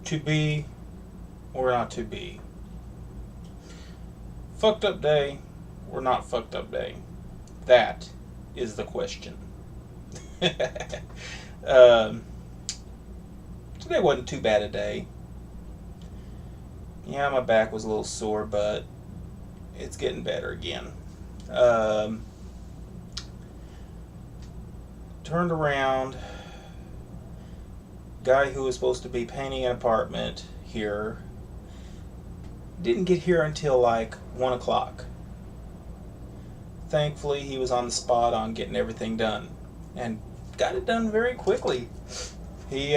To be or not to be? Fucked up day or not fucked up day? That is the question. um, Today wasn't too bad a day. Yeah, my back was a little sore, but it's getting better again. Um, Turned around. Guy who was supposed to be painting an apartment here didn't get here until like 1 o'clock. Thankfully, he was on the spot on getting everything done and got it done very quickly. He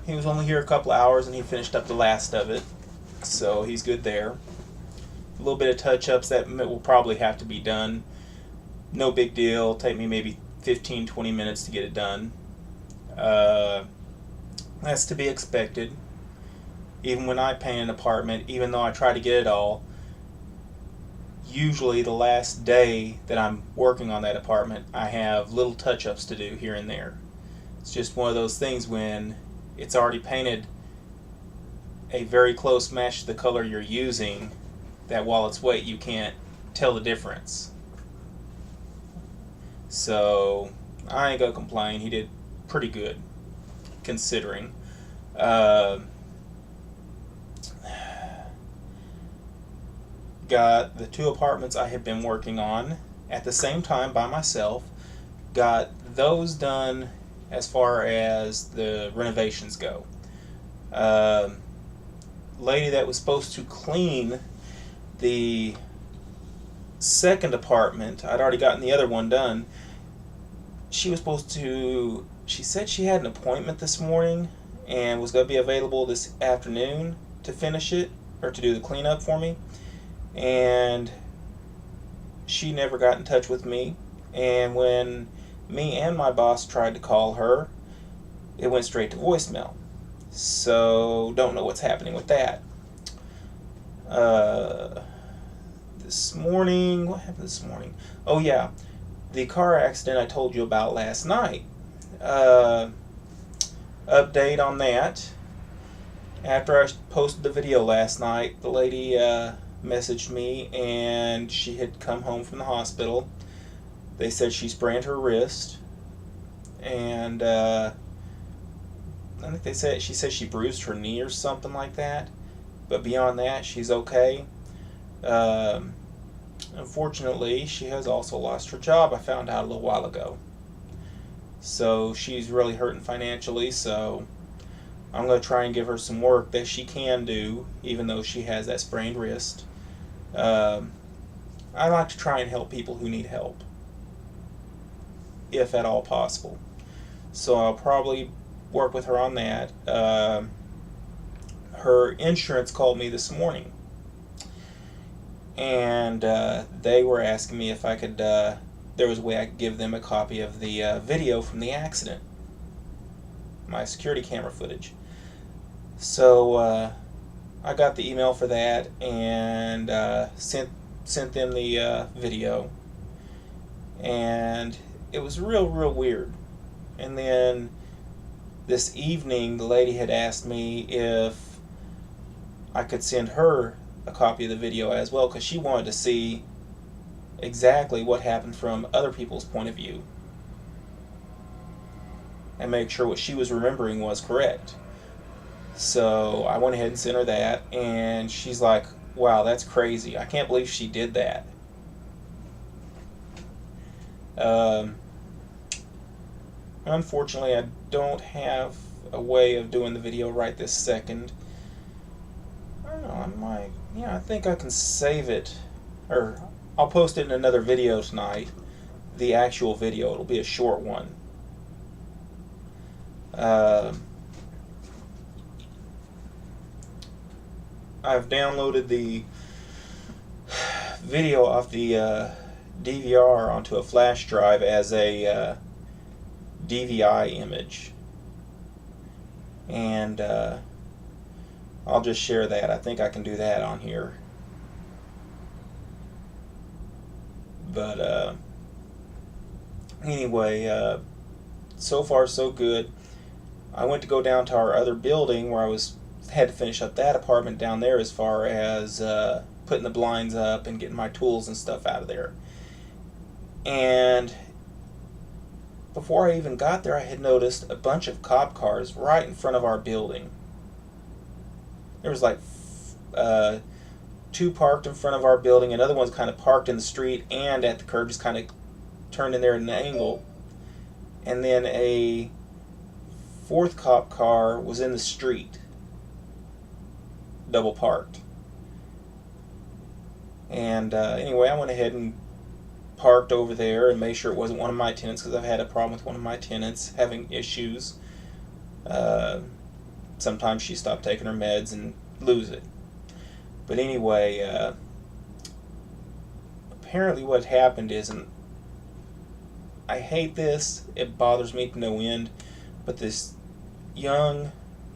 he was only here a couple hours and he finished up the last of it, so he's good there. A little bit of touch-ups that will probably have to be done. No big deal. Take me maybe 15-20 minutes to get it done. That's to be expected. Even when I paint an apartment, even though I try to get it all, usually the last day that I'm working on that apartment, I have little touch-ups to do here and there. It's just one of those things when it's already painted a very close match to the color you're using, that while it's wet you can't tell the difference. So I ain't gonna complain. He did pretty good considering. Got the 2 apartments I have been working on at the same time by myself. Got those done as far as the renovations go. Lady that was supposed to clean the second apartment, I'd already gotten the other one done. She said she had an appointment this morning and was going to be available this afternoon to finish it or to do the cleanup for me. And she never got in touch with me. And when me and my boss tried to call her, it went straight to voicemail. So don't know what's happening with that. This morning, what happened this morning? Oh yeah, the car accident I told you about last night. Update on that. After I posted the video last night, the lady messaged me and she had come home from the hospital. They said she sprained her wrist, and I think she said she bruised her knee or something like that. But beyond that, she's okay. Unfortunately, she has also lost her job. I found out a little while ago. So she's really hurting financially, so I'm going to try and give her some work that she can do, even though she has that sprained wrist. I like to try and help people who need help, if at all possible. So I'll probably work with her on that. Her insurance called me this morning, and they were asking me if I could, there was a way I could give them a copy of the video from the accident, my security camera footage. So I got the email for that and sent them the video, and it was real weird. And then this evening, the lady had asked me if I could send her a copy of the video as well, because she wanted to see exactly what happened from other people's point of view and make sure what she was remembering was correct. So I went ahead and sent her that, and she's like, wow, that's crazy. I can't believe she did that. Unfortunately, I don't have a way of doing the video right this second. I don't know, I think I can save it, or I'll post it in another video tonight. The actual video, it'll be a short one. I've downloaded the video off the DVR onto a flash drive as a DVI image, and I'll just share that. I think I can do that on here. But anyway, so far so good. I went to go down to our other building where had to finish up that apartment down there as far as putting the blinds up and getting my tools and stuff out of there. And before I even got there, I had noticed a bunch of cop cars right in front of our building. There was like two parked in front of our building, another one's kind of parked in the street and at the curb, just kind of turned in there at an angle. And then a fourth cop car was in the street, double parked. And anyway, I went ahead and parked over there and made sure it wasn't one of my tenants, because I've had a problem with one of my tenants having issues. Sometimes she stopped taking her meds and lose it. But anyway, apparently what happened is, and I hate this, it bothers me to no end, but this young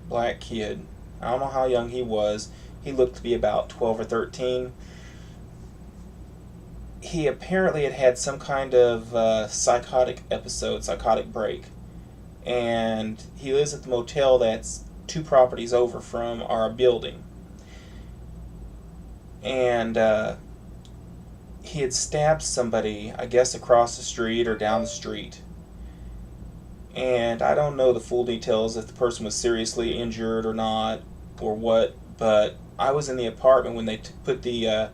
black kid, I don't know how young he was, he looked to be about 12 or 13. He apparently had some kind of psychotic episode, psychotic break. And he lives at the motel that's 2 properties over from our building. And he had stabbed somebody, I guess across the street or down the street. And I don't know the full details if the person was seriously injured or not, or what, but I was in the apartment when they put the...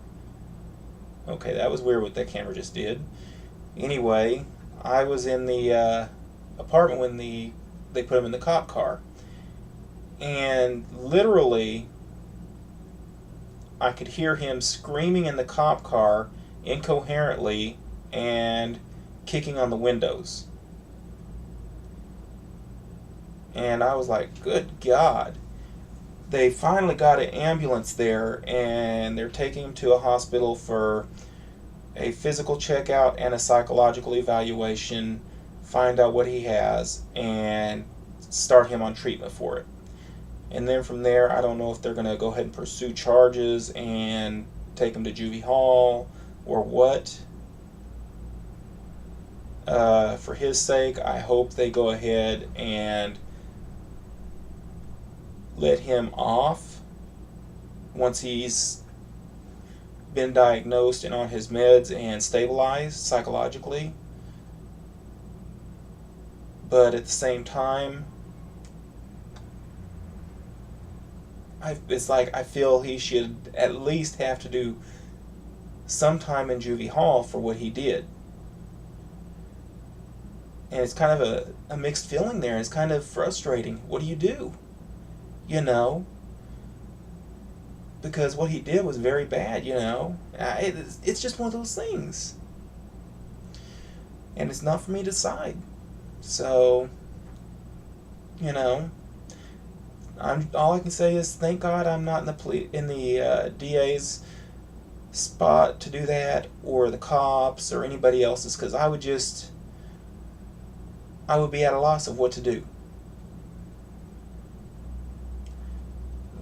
okay, that was weird what that camera just did. Anyway, I was in the apartment when they put him in the cop car. And literally, I could hear him screaming in the cop car incoherently and kicking on the windows. And I was like, good God. They finally got an ambulance there, and they're taking him to a hospital for a physical checkout and a psychological evaluation, find out what he has, and start him on treatment for it. And then from there, I don't know if they're going to go ahead and pursue charges and take him to juvie hall or what. For his sake, I hope they go ahead and let him off once he's been diagnosed and on his meds and stabilized psychologically. But at the same time, it's like I feel he should at least have to do some time in juvie hall for what he did. And it's kind of a mixed feeling there. It's kind of frustrating. What do you do? You know? Because what he did was very bad, you know? It's just one of those things. And it's not for me to decide. So, you know, all I can say is thank God I'm not in the DA's spot to do that, or the cops, or anybody else's, because I would be at a loss of what to do.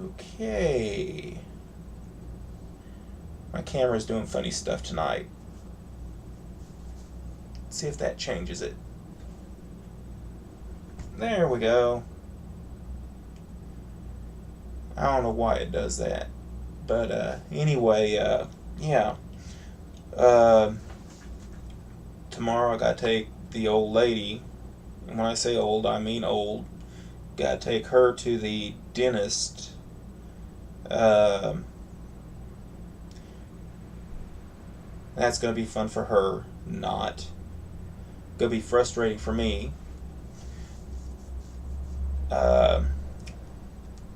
Okay. My camera's doing funny stuff tonight. Let's see if that changes it. There we go. I don't know why it does that. But anyway, yeah. Tomorrow I gotta take the old lady, and when I say old, I mean old. Gotta take her to the dentist. That's gonna be fun for her, not. Gonna be frustrating for me.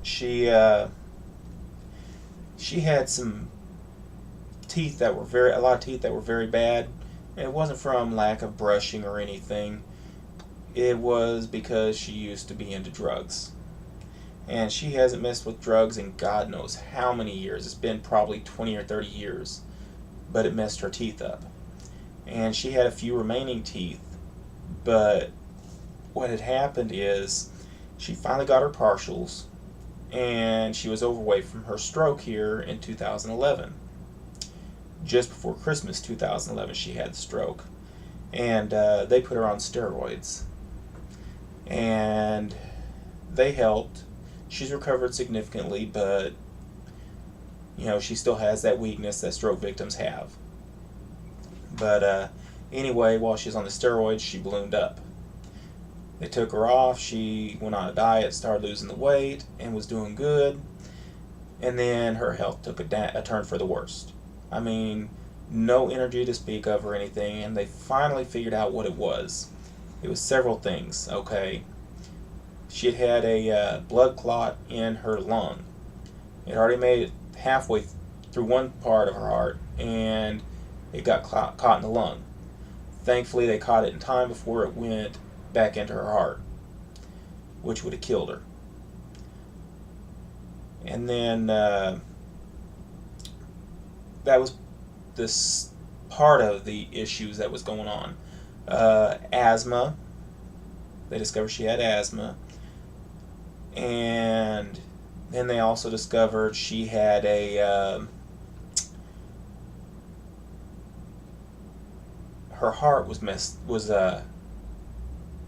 She had some teeth that were a lot of teeth that were very bad. And it wasn't from lack of brushing or anything. It was because she used to be into drugs. And she hasn't messed with drugs in God knows how many years. It's been probably 20 or 30 years. But it messed her teeth up. And she had a few remaining teeth. But what had happened is she finally got her partials, and she was overweight from her stroke here in 2011. Just before Christmas 2011 she had the stroke. And they put her on steroids. And they helped. She's recovered significantly, but she still has that weakness that stroke victims have. But anyway, while she's on the steroids, she ballooned up. They took her off. She went on a diet, started losing the weight, and was doing good. And then her health took a turn for the worst. I mean, no energy to speak of or anything, and they finally figured out what it was. It was several things, okay? She had had a blood clot in her lung. It already made it halfway through one part of her heart, and it got caught in the lung. Thankfully, they caught it in time before it went back into her heart, which would have killed her. And then that was this part of the issues that was going on. Asthma. They discovered she had asthma. And then they also discovered she had her heart was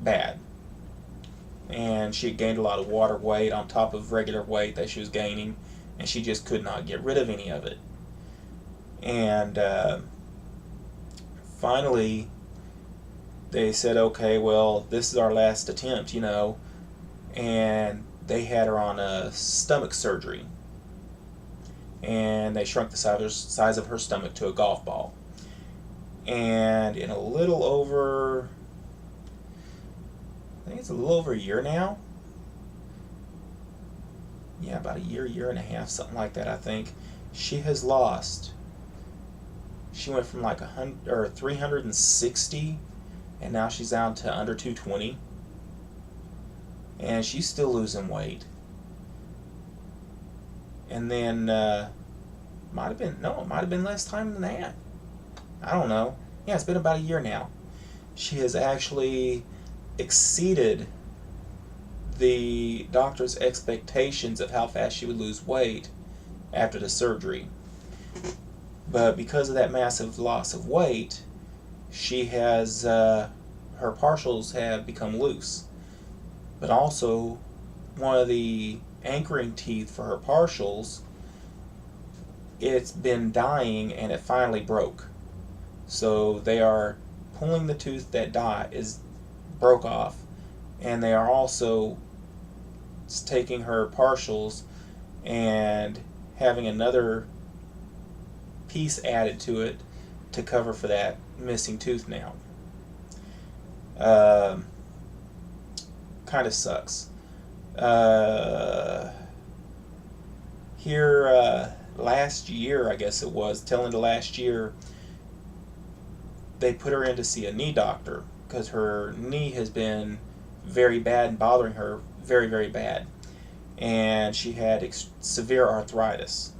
bad, and she had gained a lot of water weight on top of regular weight that she was gaining, and she just could not get rid of any of it. And finally they said, okay, well, this is our last attempt, and they had her on a stomach surgery, and they shrunk the size of her stomach to a golf ball. And in a little over a year now. Yeah, about a year and a half, something like that, I think. She has lost. She went from like 360, and now she's down to under 220. And she's still losing weight. And then, it might have been less time than that. I don't know. Yeah, it's been about a year now. She has actually exceeded the doctor's expectations of how fast she would lose weight after the surgery. But because of that massive loss of weight, she has her partials have become loose. But also, one of the anchoring teeth for her partials, it's been dying, and it finally broke. So they are pulling the tooth that broke off, and they are also taking her partials and having another piece added to it to cover for that missing tooth now. Kind of sucks. Here last year, I guess it was, tail end of last year, they put her in to see a knee doctor because her knee has been very bad and bothering her very, very bad. And she had severe arthritis.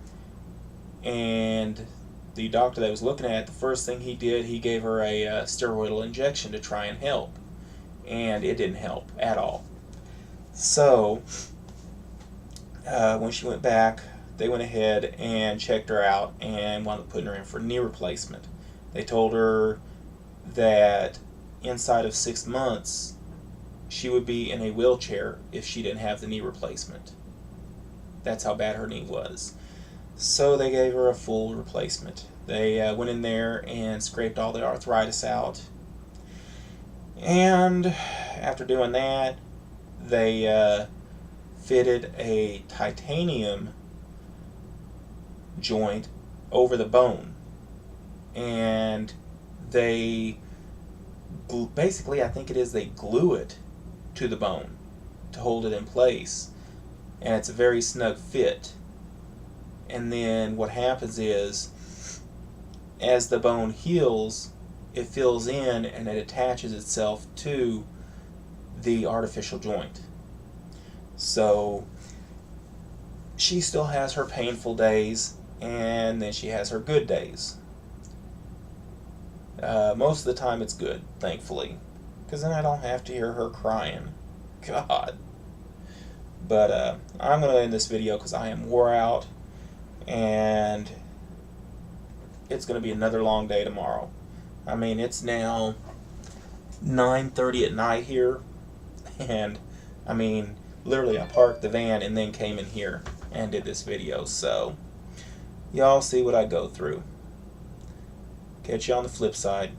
And the doctor that was looking at it, the first thing he did, he gave her a steroidal injection to try and help. And it didn't help at all. So, when she went back, they went ahead and checked her out and wound up putting her in for knee replacement. They told her that inside of 6 months, she would be in a wheelchair if she didn't have the knee replacement. That's how bad her knee was. So they gave her a full replacement. They went in there and scraped all the arthritis out. And after doing that, they fitted a titanium joint over the bone. And they basically, I think it is, they glue it to the bone to hold it in place. And it's a very snug fit. And then what happens is, as the bone heals, it fills in and it attaches itself to the artificial joint. So she still has her painful days, and then she has her good days. Most of the time it's good, thankfully, because then I don't have to hear her crying. God. But I'm going to end this video because I am wore out, and it's going to be another long day tomorrow. I mean, it's now 9:30 at night here, and I mean, Literally, I parked the van and then came in here and did this video. So, y'all see what I go through. Catch you on the flip side.